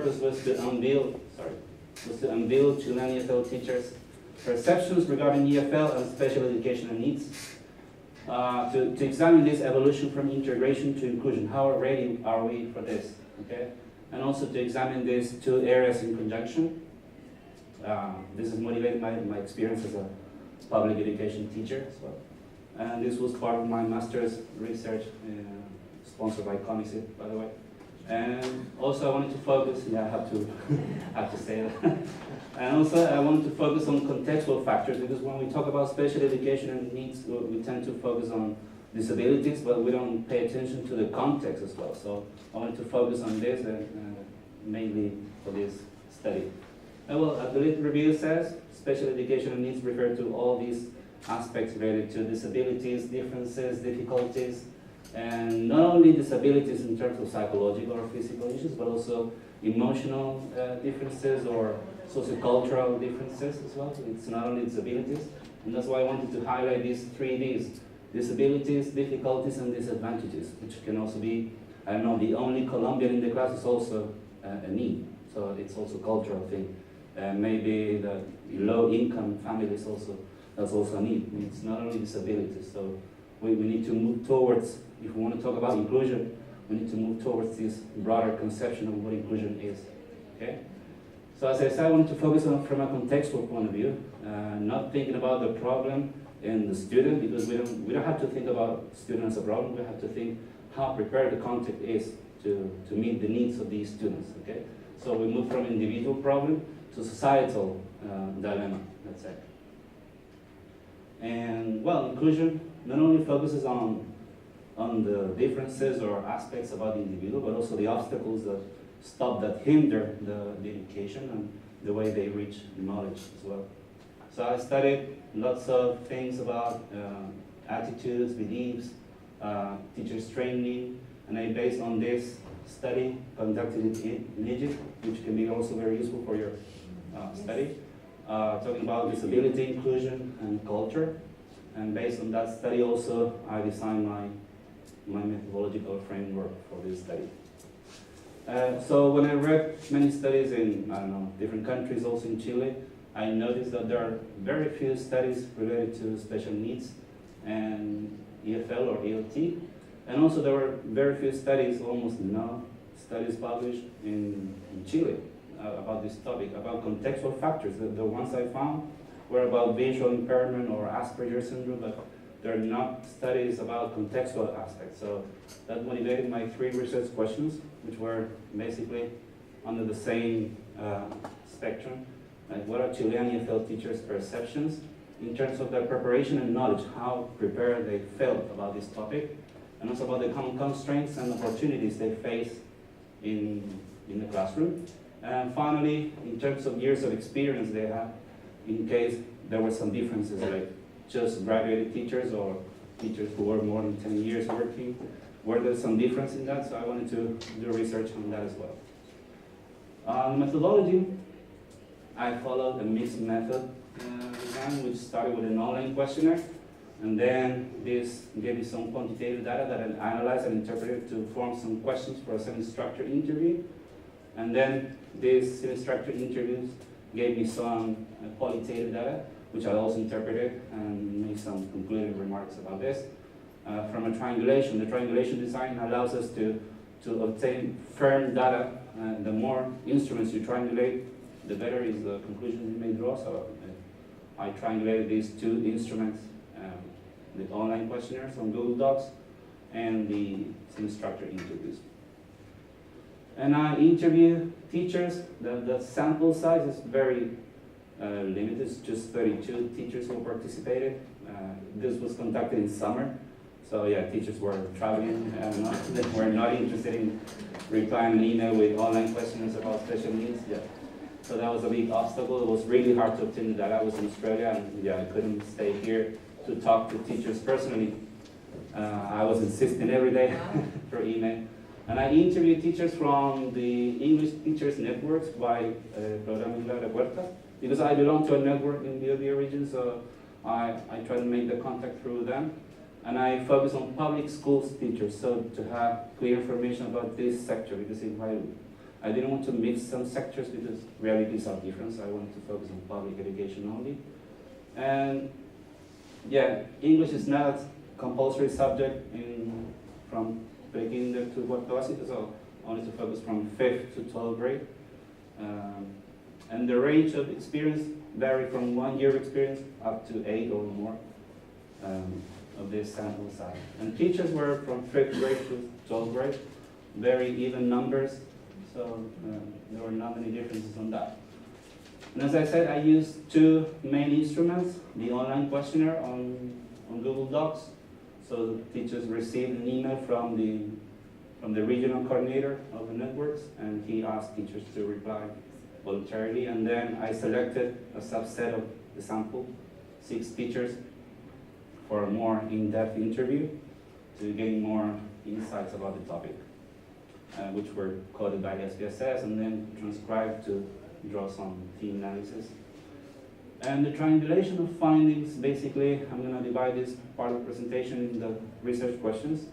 purpose was to unveil Chilean EFL teachers' perceptions regarding EFL and special educational needs, to examine this evolution from integration to inclusion. How ready are we for this? Okay, and also to examine these two areas in conjunction. This is motivated by my experience as a public education teacher as well. And this was part of my master's research, sponsored by CONICET, by the way. And also I wanted to focus, I have to say that. And also I wanted to focus on contextual factors, because when we talk about special education and needs, we tend to focus on disabilities, but we don't pay attention to the context as well. So I wanted to focus on this, mainly for this study. Well, as the review says, special educational needs refer to all these aspects related to disabilities, differences, difficulties, and not only disabilities in terms of psychological or physical issues, but also emotional differences or sociocultural differences as well. So it's not only disabilities, and that's why I wanted to highlight these 3 Ds: disabilities, difficulties, and disadvantages, which can also be, I don't know, the only Colombian in the class is also a need, so it's also a cultural thing. Maybe the low-income families also, that's also a need. It's not only disabilities, so we need to move towards, if we want to talk about inclusion, we need to move towards this broader conception of what inclusion is, okay? So as I said, I want to focus on from a contextual point of view, not thinking about the problem in the student, because we don't have to think about student as a problem, we have to think how prepared the context is to meet the needs of these students, okay? So we move from individual problem to societal dilemma, let's say. And well, inclusion not only focuses on the differences or aspects about the individual, but also the obstacles that hinder the education and the way they reach knowledge as well. So I studied lots of things about attitudes, beliefs, teachers training, and I based on this study conducted in Egypt, which can be also very useful for your study, talking about disability, inclusion, and culture. And based on that study also, I designed my methodological framework for this study. So when I read many studies in, I don't know, different countries, also in Chile, I noticed that there are very few studies related to special needs and EFL or ELT. And also there were very few studies, almost no studies published in Chile about this topic, about contextual factors. The ones I found were about visual impairment or Asperger's syndrome, but there are not studies about contextual aspects. So that motivated my 3 research questions, which were basically under the same spectrum. Like, what are Chilean EFL teachers' perceptions in terms of their preparation and knowledge, how prepared they felt about this topic, and also about the common constraints and opportunities they face in the classroom. And finally, in terms of years of experience they have, in case there were some differences, like just graduated teachers or teachers who were more than 10 years working, were there some difference in that? So I wanted to do research on that as well. Methodology, I followed a mixed method design, which started with an online questionnaire, and then this gave me some quantitative data that I analyzed and interpreted to form some questions for a semi-structured interview. And then these semi-structured interviews gave me some qualitative data, which I also interpreted and made some concluding remarks about this. From a triangulation, the triangulation design allows us to obtain firm data. The more instruments you triangulate, the better is the conclusions you may draw. So I triangulated these 2 instruments, the online questionnaires on Google Docs and the semi-structured interviews. And I interview teachers. The sample size is very limited. It's just 32 teachers who participated. This was conducted in summer. So yeah, teachers were traveling and they were not interested in replying an email with online questions about special needs. Yeah. So that was a big obstacle. It was really hard to obtain the data. I was in Australia and yeah, I couldn't stay here to talk to teachers personally. I was insisting every day through email. And I interviewed teachers from the English Teachers Networks by Programa de Puerta, because I belong to a network in the Bío Bío region, so I try to make the contact through them. And I focus on public schools teachers, so to have clear information about this sector, because if I I didn't want to mix some sectors because realities are different, so I wanted to focus on public education only. And yeah, English is not a compulsory subject from beginning to what capacity, so I wanted to focus from 5th to 12th grade. And the range of experience varied from 1 year experience up to 8 or more of this sample size. And teachers were from 5th grade to 12th grade, very even numbers, so there were not many differences on that. And as I said, I used 2 main instruments, the online questionnaire on Google Docs. So the teachers received an email from the regional coordinator of the networks, and he asked teachers to reply voluntarily. And then I selected a subset of the sample, 6 teachers, for a more in-depth interview to gain more insights about the topic, which were coded by SPSS and then transcribed to draw some theme analysis. And the triangulation of findings, basically, I'm going to divide this part of the presentation in the research questions.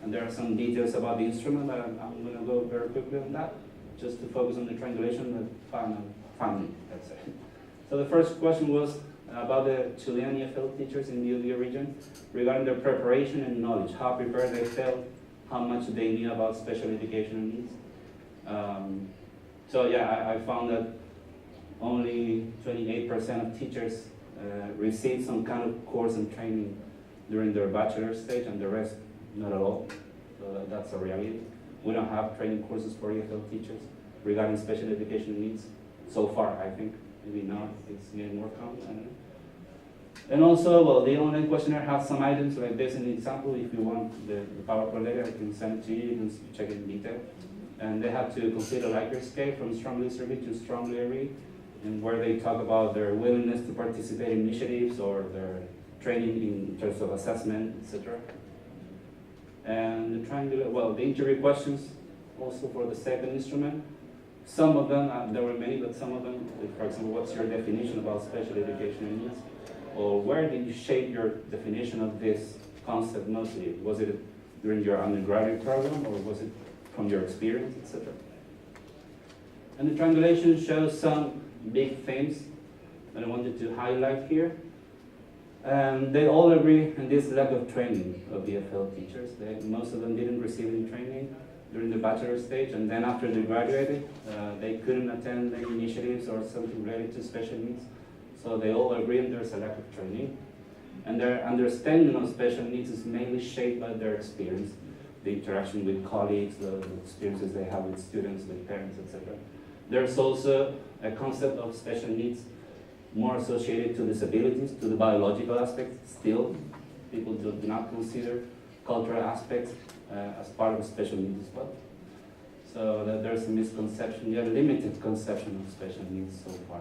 And there are some details about the instrument, but I'm going to go very quickly on that, just to focus on the triangulation of finding, let's say. So the first question was about the Chilean EFL teachers in the Bío Bío region regarding their preparation and knowledge, how prepared they felt, how much they knew about special educational needs. So yeah, I found that only 28% of teachers received some kind of course and training during their bachelor stage, and the rest not at all. So that's a reality. We don't have training courses for EFL teachers regarding special education needs so far, I think. Maybe now it's getting more common, I don't know. And also, well, the online questionnaire has some items like this in the example. If you want the PowerPoint later, I can send it to you. You can check it in detail. And they have to complete a Likert scale from strongly disagree to strongly agree, and where they talk about their willingness to participate in initiatives or their training in terms of assessment, etc. And the triangular, well, the interview questions also for the second instrument. Some of them, there were many, but some of them, like for example, what's your definition about special educational needs? Or where did you shape your definition of this concept mostly? Was it during your undergraduate program, or was it from your experience, etc.? And the triangulation shows some big themes that I wanted to highlight here. And they all agree on this lack of training of EFL teachers. Most of them didn't receive any training during the bachelor stage, and then after they graduated, they couldn't attend any initiatives or something related to special needs. So they all agree on there's a lack of training. And their understanding of special needs is mainly shaped by their experience, the interaction with colleagues, the experiences they have with students, with parents, etc. There's also a concept of special needs more associated to disabilities, to the biological aspects. Still, people do not consider cultural aspects as part of special needs as well. So that there's a misconception, a limited conception of special needs so far.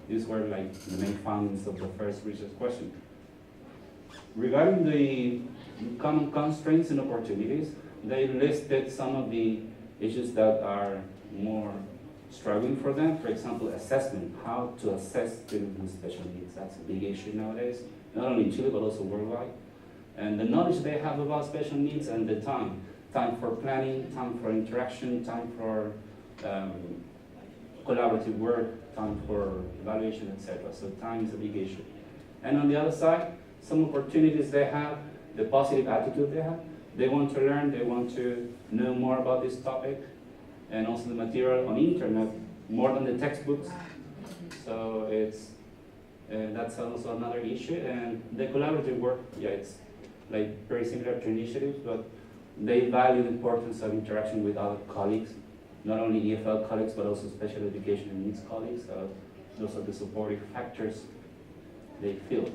These were like the main findings of the first research question. Regarding the common constraints and opportunities, they listed some of the issues that are more struggling for them. For example, assessment, how to assess students with special needs. That's a big issue nowadays, not only in Chile, but also worldwide. And the knowledge they have about special needs and the time for planning, time for interaction, time for collaborative work, time for evaluation, etc. So time is a big issue. And on the other side, some opportunities they have, the positive attitude they have. They want to learn, they want to know more about this topic, and also the material on internet, more than the textbooks. So that's also another issue. And the collaborative work, yeah, it's like very similar to initiatives, but they value the importance of interaction with other colleagues, not only EFL colleagues, but also special education and needs colleagues. Those are the supportive factors they feel.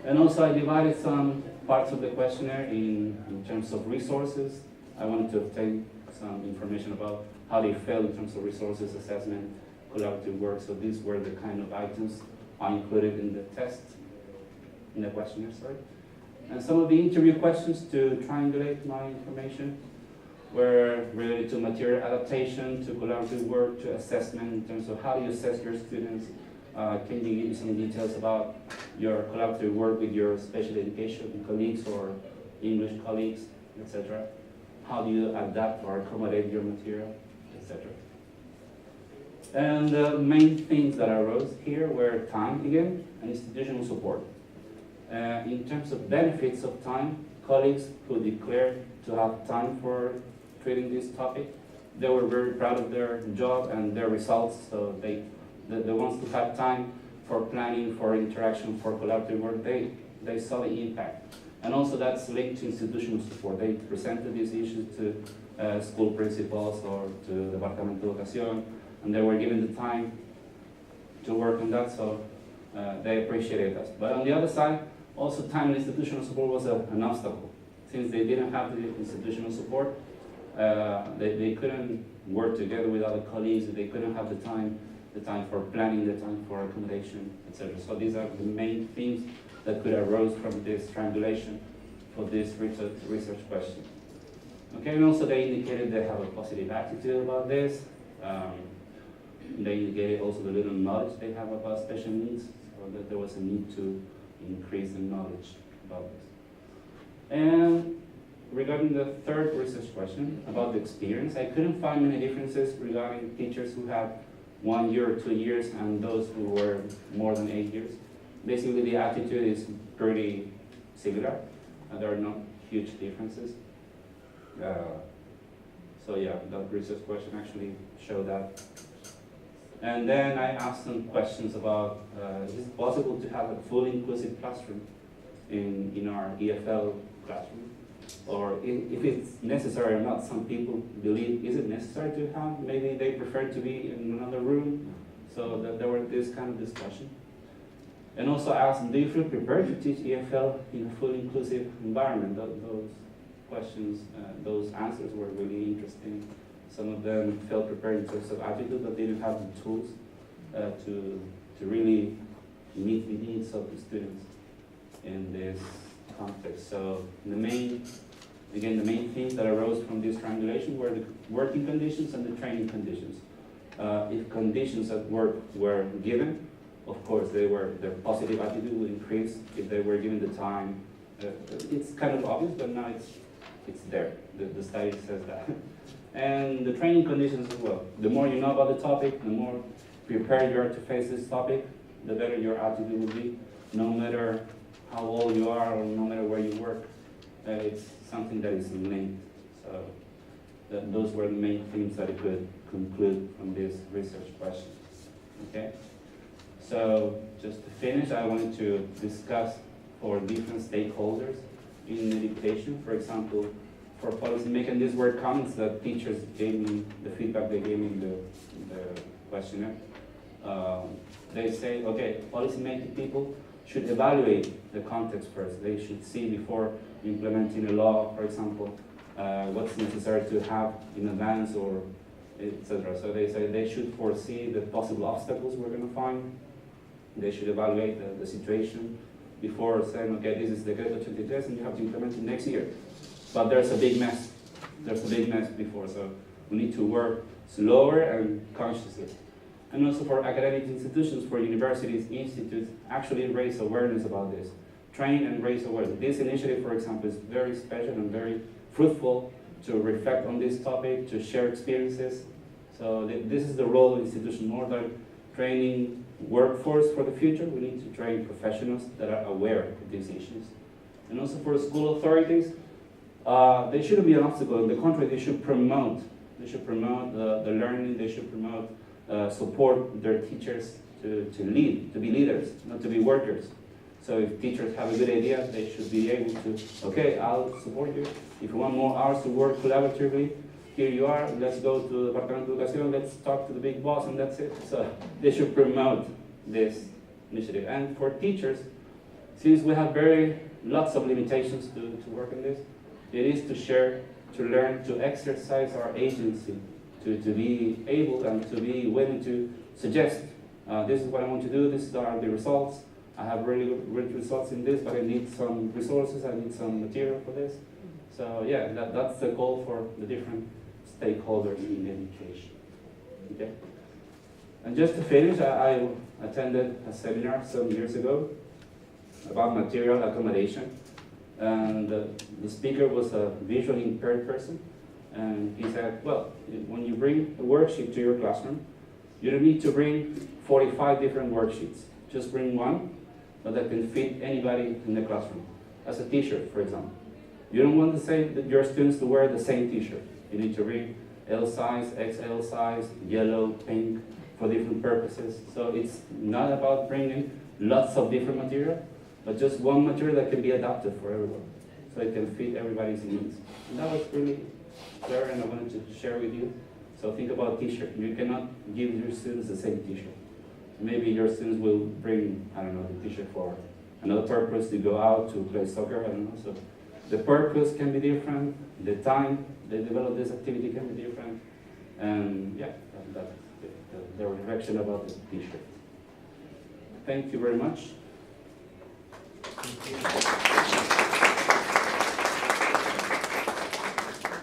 And also I divided some parts of the questionnaire in terms of resources. I wanted to obtain some information about how they felt in terms of resources, assessment, collaborative work. So these were the kind of items I included in the test, in the questionnaire, sorry. And some of the interview questions to triangulate my information were related to material adaptation, to collaborative work, to assessment in terms of how you assess your students. Can you give me some details about your collaborative work with your special education colleagues or English colleagues, etc.? How do you adapt or accommodate your material? etc. And the main themes that arose here were time again and institutional support. In terms of benefits of time, colleagues who declared to have time for treating this topic, they were very proud of their job and their results. So the ones who had time for planning, for interaction, for collaborative work, they saw the impact. And also that's linked to institutional support. They presented these issues to school principals or to Departamento de Educación, and they were given the time to work on that, so they appreciated us. But on the other side, also time and institutional support was an obstacle. Since they didn't have the institutional support, they couldn't work together with other colleagues, they couldn't have the time for planning, the time for accommodation, etc. So these are the main themes that could arose from this triangulation for this research question. Okay, and also they indicated they have a positive attitude about this. They indicated also the little knowledge they have about special needs, so that there was a need to increase the knowledge about this. And regarding the third research question about the experience, I couldn't find many differences regarding teachers who had 1 year or 2 years and those who were more than 8 years. Basically, the attitude is pretty similar, and there are not huge differences. So yeah, that research question actually showed that. And then I asked some questions about, is it possible to have a fully inclusive classroom in our EFL classroom? Or if it's necessary or not. Some people believe, is it necessary to have? Maybe they prefer to be in another room. So that there were this kind of discussion. And also asked, do you feel prepared to teach EFL in a fully inclusive environment? Those questions, those answers were really interesting. Some of them felt prepared in terms of attitude, but they didn't have the tools to really meet the needs of the students in this context. So the main themes that arose from this triangulation were the working conditions and the training conditions. If conditions at work were given, of course their positive attitude would increase if they were given the time. It's kind of obvious, but now it's there. The study says that. And the training conditions as well. The more you know about the topic, the more prepared you are to face this topic, the better your attitude will be, no matter how old you are or no matter where you work. It's something that is linked. So those were the main themes that I could conclude from this research question. Okay? So just to finish, I wanted to discuss for different stakeholders in education. For example, for policy making, these were comments that teachers gave me, the feedback they gave me in the questionnaire. They say, okay, policy making people should evaluate the context first. They should see before implementing a law, for example, what's necessary to have in advance or etc. So they say they should foresee the possible obstacles we're going to find. They should evaluate the situation before saying, okay, this is the Decreto 83 and you have to implement it next year. But there's a big mess. There's a big mess before, so we need to work slower and consciously. And also for academic institutions, for universities, institutes, actually raise awareness about this. Train and raise awareness. This initiative, for example, is very special and very fruitful to reflect on this topic, to share experiences. So this is the role of institutions, more than training workforce for the future. We need to train professionals that are aware of these issues. And also for school authorities, they shouldn't be an obstacle. On the contrary, they should promote. They should promote the learning. They should promote support their teachers to lead, to be leaders, not to be workers. So if teachers have a good idea, they should be able to, okay, I'll support you. If you want more hours to work collaboratively, here you are, let's go to the Departamento de Educación, let's talk to the big boss, and that's it. So they should promote this initiative. And for teachers, since we have lots of limitations to work on this, it is to share, to learn, to exercise our agency, to be able and to be willing to suggest, this is what I want to do, these are the results, I have really good results in this, but I need some resources, I need some material for this. So yeah, that's the goal for the different stakeholders in education. Okay? And just to finish, I attended a seminar some years ago about material accommodation. And the speaker was a visually impaired person. And he said, well, when you bring a worksheet to your classroom, you don't need to bring 45 different worksheets. Just bring one that can fit anybody in the classroom. As a t-shirt, for example. You don't want to say that your students to wear the same t-shirt. You need to bring L size, XL size, yellow, pink, for different purposes. So it's not about bringing lots of different material, but just one material that can be adapted for everyone. So it can fit everybody's needs. And that was really clear, and I wanted to share with you. So think about t-shirt. You cannot give your students the same t-shirt. Maybe your students will bring, I don't know, the t-shirt for another purpose, to go out to play soccer, I don't know. So the purpose can be different, the time they develop this activity can be different, and yeah, that's the reflection about the t-shirt. Thank you very much.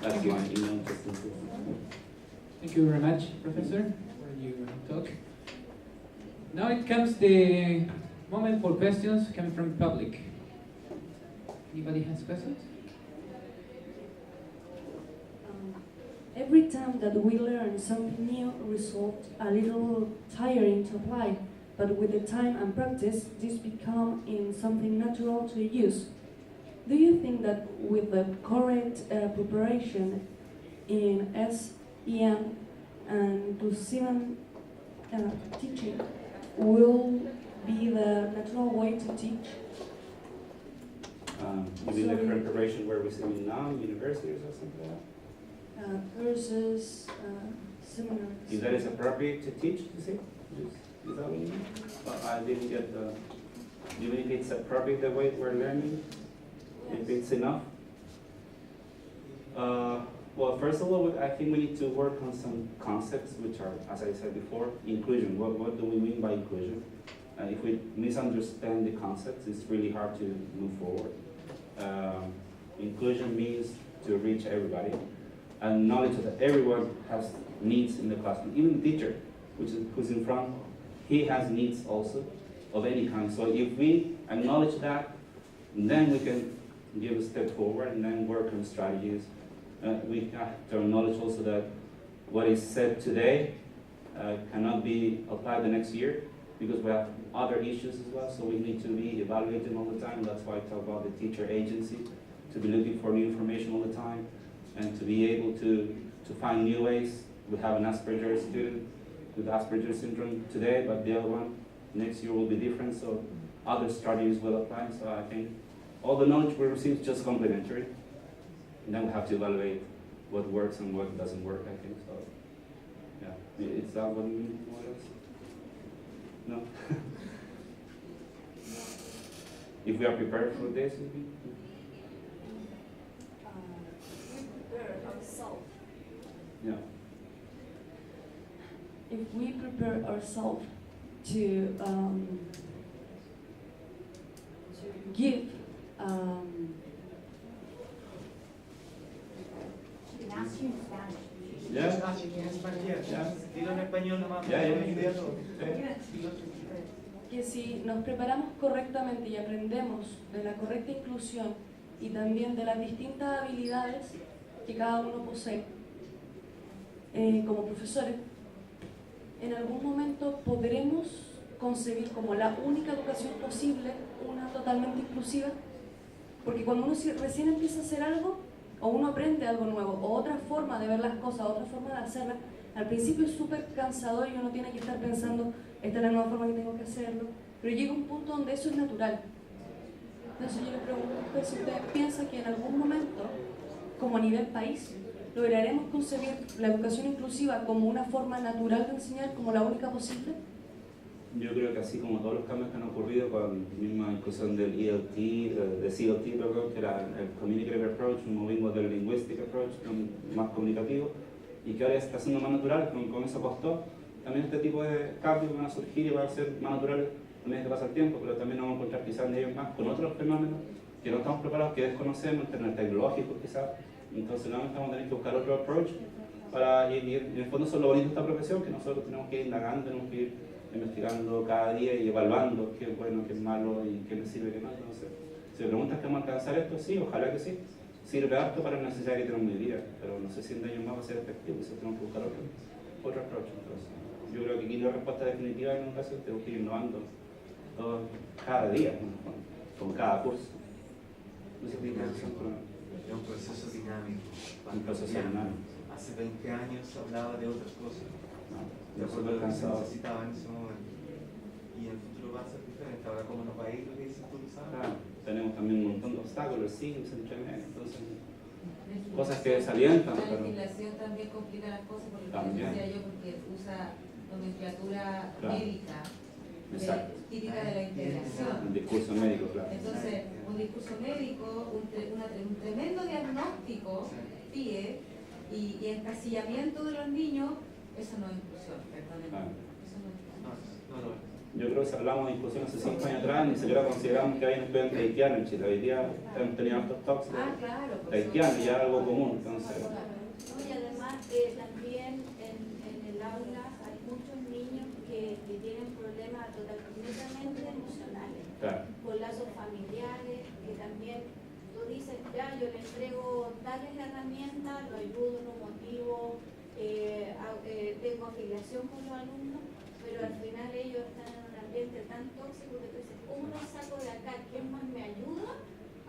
That's my email. Thank you very much, Professor, for your talk. Now it comes the moment for questions coming from the public. Anybody has questions? Every time that we learn something new results a little tiring to apply, but with the time and practice, this becomes in something natural to use. Do you think that with the correct preparation in SEM and inclusive teaching will be the natural way to teach? You mean the current preparation where we're sitting now, universities or something like that? Courses, seminars. If that is appropriate to teach, you see? Is that what you mean? I didn't get the... Do you mean if it's appropriate the way we're learning? Yes. If it's enough? Well, first of all, I think we need to work on some concepts which are, as I said before, inclusion. What do we mean by inclusion? If we misunderstand the concepts, it's really hard to move forward. Inclusion means to reach everybody, and knowledge that everyone has needs in the classroom. Even the teacher, who's in front, he has needs also of any kind. So if we acknowledge that, then we can give a step forward and then work on strategies. We have to acknowledge also that what is said today cannot be applied the next year, because we have other issues as well, so we need to be evaluating all the time. That's why I talk about the teacher agency, to be looking for new information all the time, and to be able to find new ways. We have an Asperger's student with Asperger's syndrome today, but the other one next year will be different, so other strategies will apply. So I think all the knowledge we receive is just complementary, and then we have to evaluate what works and what doesn't work, I think. So yeah, is that what you mean more or less? No? If we are prepared for this, you mean? We prepare ourselves. Yeah. If we prepare ourselves to give que si nos preparamos correctamente y aprendemos de la correcta inclusión y también de las distintas habilidades que cada uno posee como profesores, en algún momento podremos concebir como la única educación posible una totalmente inclusiva, porque cuando uno recién empieza a hacer algo, o uno aprende algo nuevo, o otra forma de ver las cosas, otra forma de hacerlas, al principio es súper cansador y uno tiene que estar pensando, esta es la nueva forma que tengo que hacerlo, pero llega un punto donde eso es natural. Entonces yo le pregunto a usted si usted piensa que en algún momento, como a nivel país, lograremos concebir la educación inclusiva como una forma natural de enseñar, como la única posible. Yo creo que así como todos los cambios que han ocurrido con la misma inclusión del ELT, de CLT, perdón, que era el Communicative Approach, un nuevo del Linguistic Approach, más comunicativo, y que ahora está siendo más natural, con eso costó. También este tipo de cambios van a surgir y van a ser más naturales a medida que pasa el tiempo, pero también nos vamos a encontrar quizás en ellos más con otros fenómenos que no estamos preparados, que desconocemos, en términos tecnológicos quizás. Entonces nuevamente vamos a tener que buscar otro approach para ir, en el fondo eso es lo bonito de esta profesión, que nosotros tenemos que ir indagando, tenemos que ir investigando cada día y evaluando qué es bueno, qué es malo y qué me sirve, qué no. Entonces, si me preguntas cómo alcanzar esto, sí, ojalá que sí, sirve harto para la necesidad que tenemos hoy día, pero no sé si en años más va a ser efectivo, si tenemos que buscar otro approach. Entonces, yo creo que aquí la respuesta definitiva en educación tenemos que ir innovando cada día, con cada curso. No sé qué Es un proceso dinámico. Un proceso dinámico. Hace 20 años se hablaba de otras cosas, Yo de soy lo que se cansado. necesitaba en ese momento. Y el futuro va a ser diferente. Ahora, ¿cómo nos va a ir lo que dices tú, sabes? Claro, tenemos también un montón de obstáculos, signos entre medio, entonces, cosas que desalientan. La Pero legislación también complica las cosas, porque También. decía yo, porque usa nomenclatura Claro. médica, Exacto. típica de la integración. El discurso médico, claro. Entonces, un discurso médico, un tremendo diagnóstico, PIE, y encasillamiento de los niños, eso no es inclusión, perdónenme. Claro. Eso no es inclusión. Yo creo que si hablamos de inclusión hace 5 años atrás, ni siquiera consideramos que hay un estudiante haitiano en Chile. Hoy día hemos tenido estos talks Ah, claro. de haitiano, ya es algo común. Entonces, ¿no? Y además también en el aula hay muchos niños que tienen problemas totalmente emocionales, claro, con lazos familiares, que también tú dices, ya yo le entrego tales herramientas, lo ayudo, lo motivo, tengo afiliación con los alumnos, pero al final ellos están en un ambiente tan tóxico que tú dices, ¿cómo los saco de acá? ¿Quién más me ayuda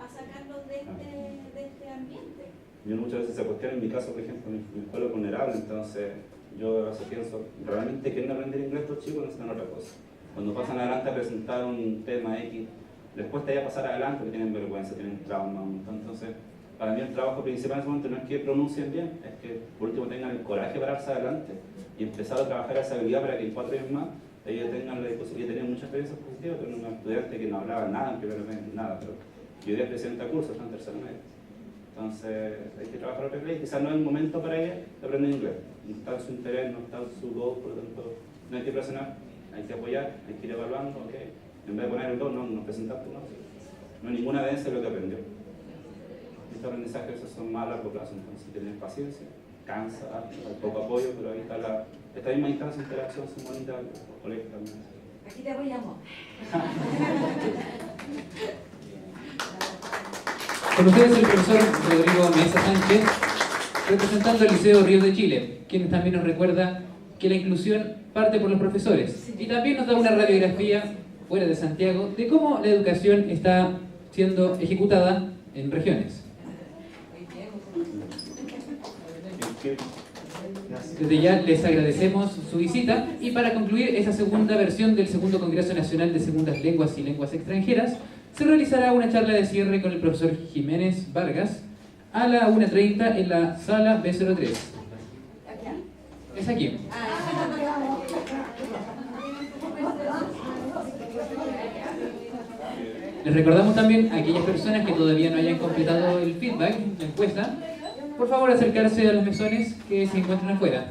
a sacarlos de este ambiente? yo muchas veces se cuestiona, en mi caso, por ejemplo, mi escuela es vulnerable, entonces yo a veces pienso, realmente quieren aprender inglés estos chicos, necesitan otra cosa. Cuando pasan adelante a presentar un tema X, les cuesta ya pasar adelante porque tienen vergüenza, tienen trauma, un montón. Entonces, para mí el trabajo principal en ese momento no es que pronuncien bien, es que por último tengan el coraje de pararse adelante y empezar a trabajar esa habilidad para que en 4 años más ellos tengan la disposición. Yo tenía muchas experiencias positivas, pero un estudiante que no hablaba nada en primer medio, nada, pero yo era presidente de curso, está en tercer medio. Entonces hay que trabajar otra vez, quizás no es el momento para ella de aprender inglés, no está en su interés, no está en su goal, por lo tanto no hay que presionar, hay que apoyar, hay que ir evaluando, ok, en vez de poner el go, no presentaste, no hay ninguna evidencia de lo que aprendió. Estos aprendizajes esos son más a largo plazo, entonces tener paciencia, cansa, hay poco apoyo, pero ahí está esta misma instancia de interacción, son bonitas, colegios también. Aquí te apoyamos. Con ustedes el profesor Rodrigo Meza Sánchez, representando al Liceo Río de Chile, quien también nos recuerda que la inclusión parte por los profesores. Y también nos da una radiografía, fuera de Santiago, de cómo la educación está siendo ejecutada en regiones. Desde ya les agradecemos su visita y para concluir esa segunda versión del segundo Congreso Nacional de Segundas Lenguas y Lenguas Extranjeras, se realizará una charla de cierre con el profesor Jiménez Vargas a la 1:30 en la Sala B03. Es aquí. Les recordamos también a aquellas personas que todavía no hayan completado el feedback, la encuesta, por favor acercarse a los mesones que se encuentran afuera.